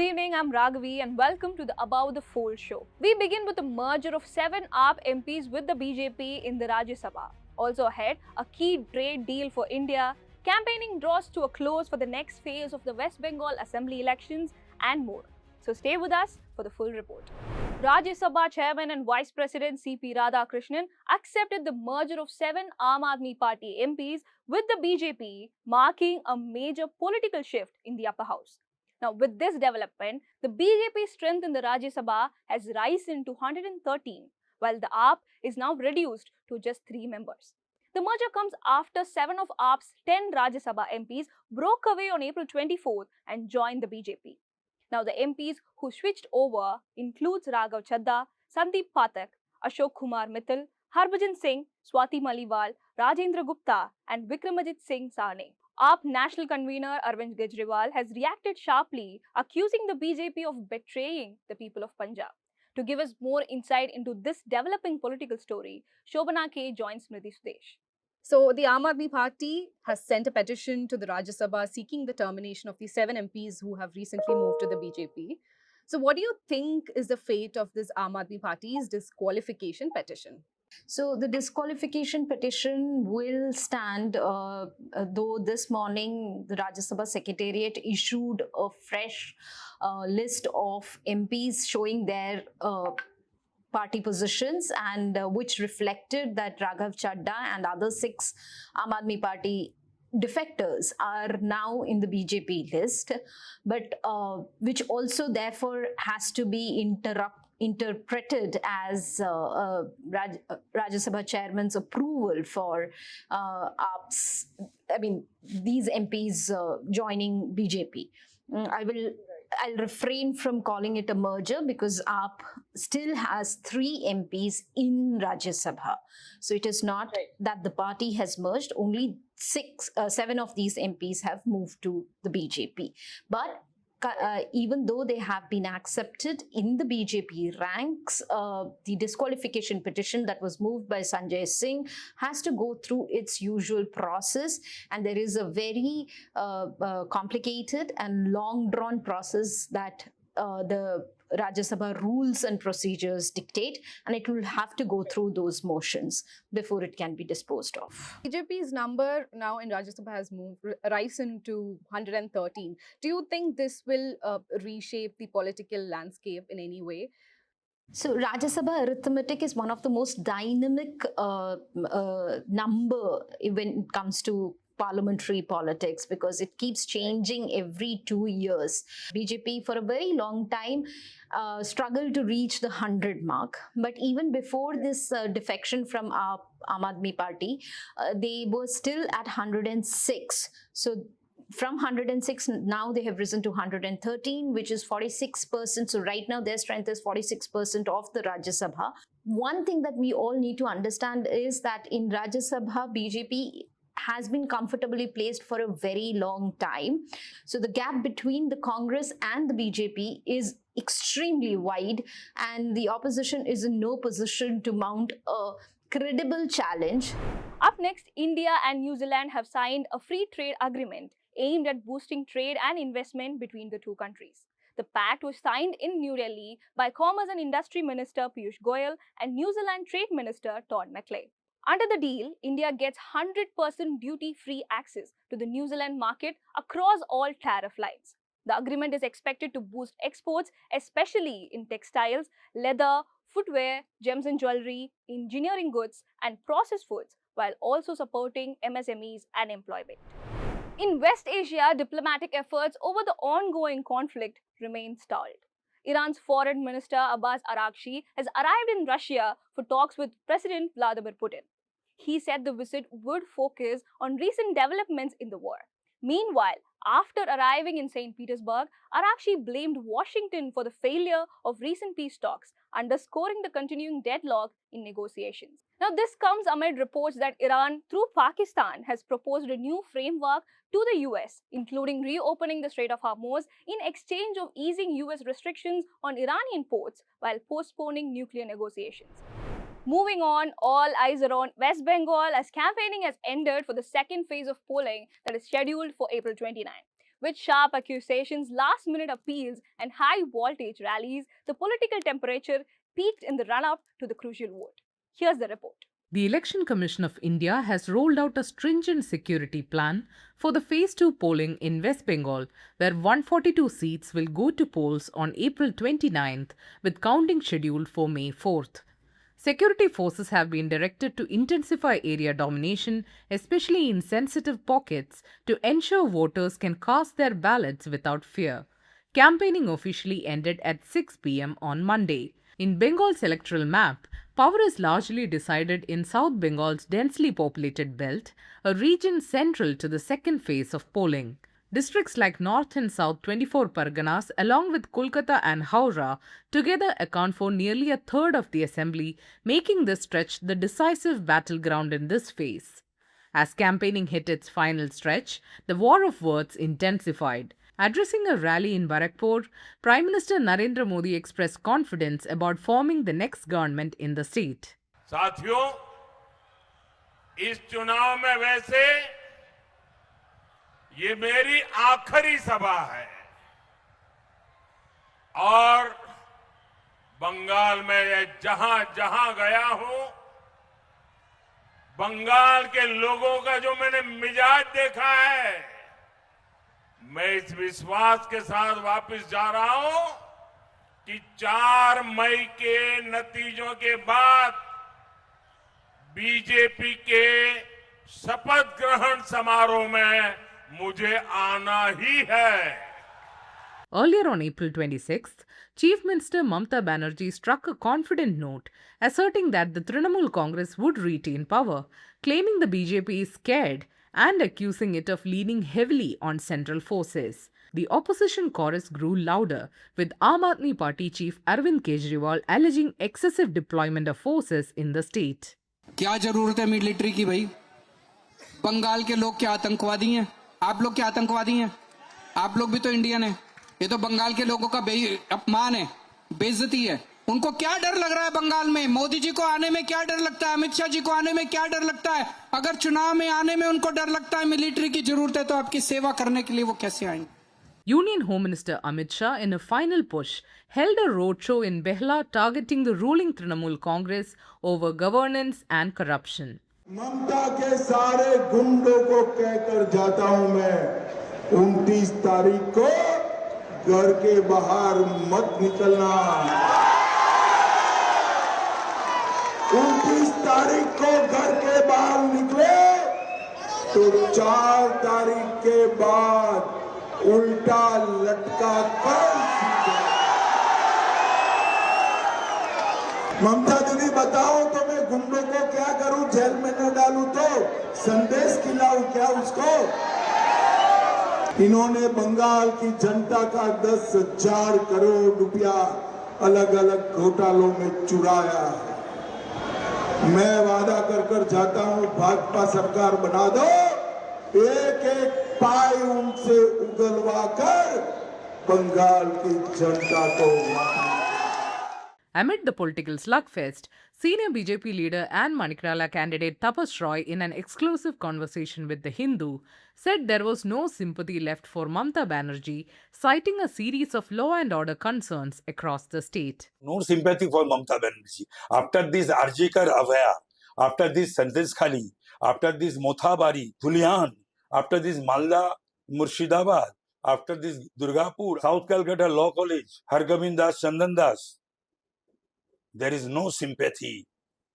evening, I'm Raghavi and welcome to the Above the Fold show. We begin with the merger of 7 AAP MPs with the BJP in the Rajya Sabha. Also ahead, a key trade deal for India, campaigning draws to a close for the next phase of the West Bengal Assembly elections and more. So stay with us for the full report. Rajya Sabha Chairman and Vice President C.P. Radhakrishnan accepted the merger of 7 Aam Aadmi Party MPs with the BJP, marking a major political shift in the upper house. Now, with this development, the BJP strength in the Rajya Sabha has risen to 113, while the AAP is now reduced to just 3 members. The merger comes after 7 of AAP's 10 Rajya Sabha MPs broke away on April 24th and joined the BJP. Now, the MPs who switched over includes Raghav Chadda, Sandeep Pathak, Ashok Kumar Mittal, Harbhajan Singh, Swati Maliwal, Rajendra Gupta, and Vikramajit Singh Sahni. AAP National Convener Arvind Kejriwal has reacted sharply, accusing the BJP of betraying the people of Punjab. To give us more insight into this developing political story, Shobhana K joins Smriti Sudesh. So, the Aam Aadmi Party has sent a petition to the Rajya Sabha seeking the termination of the 7 MPs who have recently moved to the BJP. So, what do you think is the fate of this Aam Aadmi Party's disqualification petition? So the disqualification petition will stand, though this morning the Rajya Sabha Secretariat issued a fresh list of MPs showing their party positions, and which reflected that Raghav Chadda and other 6 Aam Aadmi Party defectors are now in the BJP list, but which also therefore has to be interpreted as Rajya Sabha Chairman's approval for these MPs joining BJP. I'll refrain from calling it a merger because AAP still has 3 MPs in Rajya Sabha. So it is not that the party has merged, only 7 of these MPs have moved to the BJP. But even though they have been accepted in the BJP ranks, the disqualification petition that was moved by Sanjay Singh has to go through its usual process, and there is a very complicated and long-drawn process that the Rajya Sabha rules and procedures dictate, and it will have to go through those motions before it can be disposed of. BJP's number now in Rajya Sabha has risen to 113. Do you think this will reshape the political landscape in any way? So Rajya Sabha arithmetic is one of the most dynamic number when it comes to parliamentary politics, because it keeps changing every 2 years. BJP for a very long time struggled to reach the 100 mark, but even before this defection from our Aam Aadmi Party, they were still at 106. So from 106, now they have risen to 113, which is 46%. So right now their strength is 46% of the Rajya Sabha. One thing that we all need to understand is that in Rajya Sabha, BJP has been comfortably placed for a very long time. So the gap between the Congress and the BJP is extremely wide, and the opposition is in no position to mount a credible challenge. Up next, India and New Zealand have signed a free trade agreement aimed at boosting trade and investment between the two countries. The pact was signed in New Delhi by Commerce and Industry Minister Piyush Goyal and New Zealand Trade Minister Todd McLeay. Under the deal, India gets 100% duty-free access to the New Zealand market across all tariff lines. The agreement is expected to boost exports, especially in textiles, leather, footwear, gems and jewelry, engineering goods, and processed foods, while also supporting MSMEs and employment. In West Asia, diplomatic efforts over the ongoing conflict remain stalled. Iran's Foreign Minister Abbas Araghchi has arrived in Russia for talks with President Vladimir Putin. He said the visit would focus on recent developments in the war. Meanwhile, after arriving in St. Petersburg, Araghchi blamed Washington for the failure of recent peace talks, underscoring the continuing deadlock in negotiations. Now, this comes amid reports that Iran, through Pakistan, has proposed a new framework to the US, including reopening the Strait of Hormuz in exchange of easing US restrictions on Iranian ports while postponing nuclear negotiations. Moving on, all eyes are on West Bengal as campaigning has ended for the second phase of polling that is scheduled for April 29. With sharp accusations, last-minute appeals, and high-voltage rallies, the political temperature peaked in the run-up to the crucial vote. Here's the report. The Election Commission of India has rolled out a stringent security plan for the Phase 2 polling in West Bengal, where 142 seats will go to polls on April 29th, with counting scheduled for May 4th. Security forces have been directed to intensify area domination, especially in sensitive pockets, to ensure voters can cast their ballots without fear. Campaigning officially ended at 6 p.m. on Monday. In Bengal's electoral map, power is largely decided in South Bengal's densely populated belt, a region central to the second phase of polling. Districts like North and South 24 Parganas, along with Kolkata and Howrah, together account for nearly a third of the assembly, making this stretch the decisive battleground in this phase. As campaigning hit its final stretch, the war of words intensified. Addressing a rally in Barakpur, Prime Minister Narendra Modi expressed confidence about forming the next government in the state. साथियों, इस चुनाव में वैसे ये मेरी आखिरी सभा है और बंगाल में जहां-जहां गया हूं, बंगाल के लोगों का जो मैंने मिजाज देखा है, मैं इस विश्वास के साथ वापस जा रहा हूं कि 4 मई के नतीजों के बाद बीजेपी के शपथ ग्रहण समारोह में मुझे आना ही है. Earlier on April 26th, Chief Minister Mamata Banerjee struck a confident note, asserting that the Trinamool Congress would retain power, claiming the BJP is scared and accusing it of leaning heavily on central forces. The opposition chorus grew louder, with Aam Aadmi Party chief Arvind Kejriwal alleging excessive deployment of forces in the state. क्या जरूरत है military की भाई? बंगाल के लोग क्या आतंकवादी हैं? आप लोग क्या आतंकवादी हैं? आप लोग भी तो इंडियन हैं. ये तो बंगाल के लोगों का अपमान है, बेइज्जती है. उनको क्या डर लग रहा है बंगाल में? मोदी जी को आने में क्या डर लगता है? अमित शाह जी को आने में क्या डर लगता है? अगर चुनाव में आने में उनको डर लगता है, मिलिट्री की जरूरत है, तो आपकी सेवा करने के लिए वो कैसे आएंगे? Union Home Minister Amit Shah, in a final push, held a roadshow in Behla targeting the ruling Trinamool Congress over governance and corruption. ममता के सारे गुंडों को कहकर जाता हूं मैं, 29 तारीख को घर के बाहर मत निकलना. 29 तारीख को घर के बाहर निकले तो 4 तारीख के बाद उल्टा लटका कर ममता दीदी बताओ तो मैं गुंडों को क्या करूं? जेल में न डालूं तो संदेश खिलाऊं क्या उसको? इन्होंने बंगाल की जनता का 10,000 करोड़ रुपया अलग अलग घोटालों में चुराया. मैं वादा कर जाता हूं, भाजपा सरकार बना दो, एक एक पाई उनसे उगलवा कर बंगाल की जनता को. Amid the political slugfest, senior BJP leader and Manikrala candidate Tapas Roy, in an exclusive conversation with The Hindu, said there was no sympathy left for Mamata Banerjee, citing a series of law and order concerns across the state. No sympathy for Mamata Banerjee. After this Arjikar Avaya, after this Sandesh Khali, after this Mothabari, Dhulian, after this Malda, Murshidabad, after this Durgapur, South Calcutta Law College, Hargobind Das, Chandan Das, there is no sympathy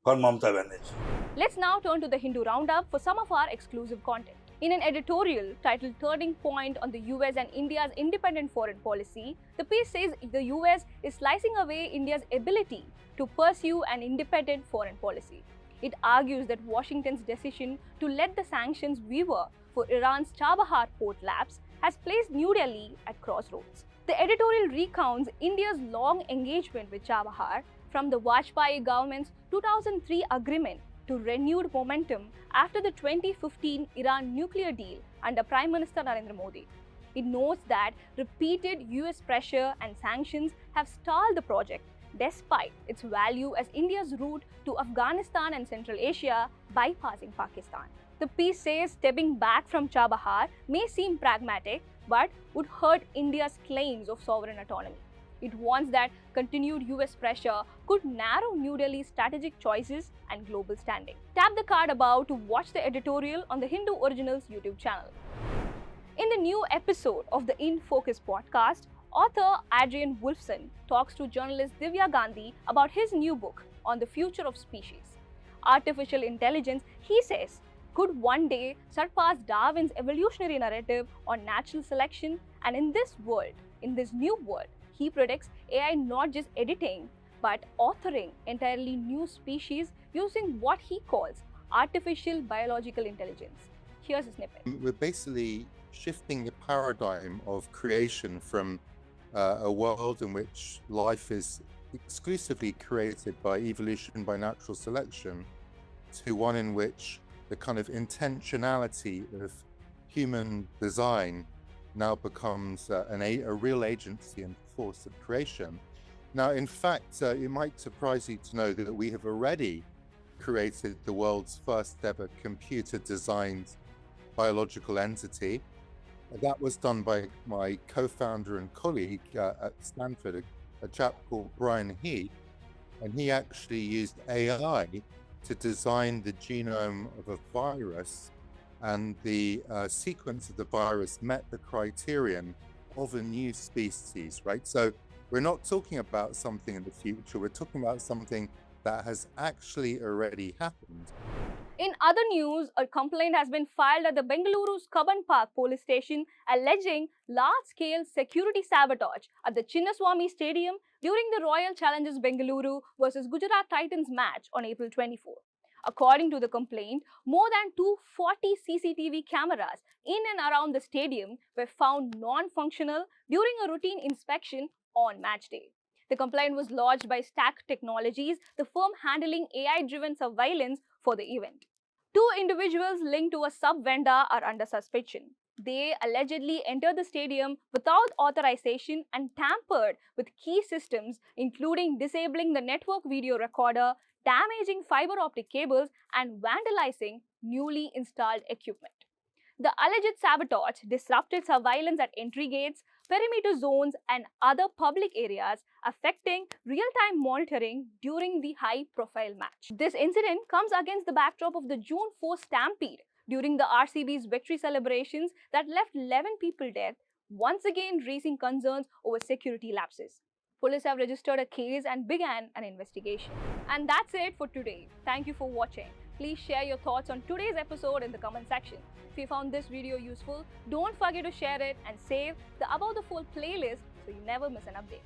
for Mamata Banerjee. Let's now turn to the Hindu Roundup for some of our exclusive content. In an editorial titled Turning Point on the US and India's Independent Foreign Policy, the piece says the US is slicing away India's ability to pursue an independent foreign policy. It argues that Washington's decision to let the sanctions waver for Iran's Chabahar port lapse has placed New Delhi at crossroads. The editorial recounts India's long engagement with Chabahar, from the Vajpayee government's 2003 agreement to renewed momentum after the 2015 Iran nuclear deal under Prime Minister Narendra Modi. It notes that repeated US pressure and sanctions have stalled the project despite its value as India's route to Afghanistan and Central Asia, bypassing Pakistan. The piece says stepping back from Chabahar may seem pragmatic, but would hurt India's claims of sovereign autonomy. It warns that continued US pressure could narrow New Delhi's strategic choices and global standing. Tap the card above to watch the editorial on the Hindu Originals YouTube channel. In the new episode of the In Focus podcast, author Adrian Wolfson talks to journalist Divya Gandhi about his new book on the future of species. Artificial intelligence, he says, could one day surpass Darwin's evolutionary narrative on natural selection, and in this new world, he predicts AI not just editing but authoring entirely new species using what he calls artificial biological intelligence. Here's a snippet. We're basically shifting the paradigm of creation from a world in which life is exclusively created by evolution, by natural selection, to one in which the kind of intentionality of human design now becomes a real agency and force of creation. Now, in fact, it might surprise you to know that we have already created the world's first ever computer-designed biological entity. That was done by my co-founder and colleague at Stanford, a chap called Brian Heath, and he actually used AI to design the genome of a virus, and the sequence of the virus met the criterion of a new species, right? So we're not talking about something in the future, we're talking about something that has actually already happened. In other news, a complaint has been filed at the Bengaluru's Cubbon Park police station alleging large-scale security sabotage at the Chinnaswamy Stadium during the Royal Challengers Bengaluru versus Gujarat Titans match on April 24. According to the complaint, more than 240 CCTV cameras in and around the stadium were found non-functional during a routine inspection on match day. The complaint was lodged by Stack Technologies, the firm handling AI-driven surveillance for the event. Two individuals linked to a sub-vendor are under suspicion. They allegedly entered the stadium without authorization and tampered with key systems, including disabling the network video recorder, damaging fiber optic cables, and vandalizing newly installed equipment. The alleged sabotage disrupted surveillance at entry gates, perimeter zones, and other public areas, affecting real-time monitoring during the high-profile match. This incident comes against the backdrop of the June 4 stampede during the RCB's victory celebrations that left 11 people dead, once again raising concerns over security lapses. Police have registered a case and began an investigation. And that's it for today. Thank you for watching. Please share your thoughts on today's episode in the comment section. If you found this video useful, don't forget to share it and save the Above the Fold playlist so you never miss an update.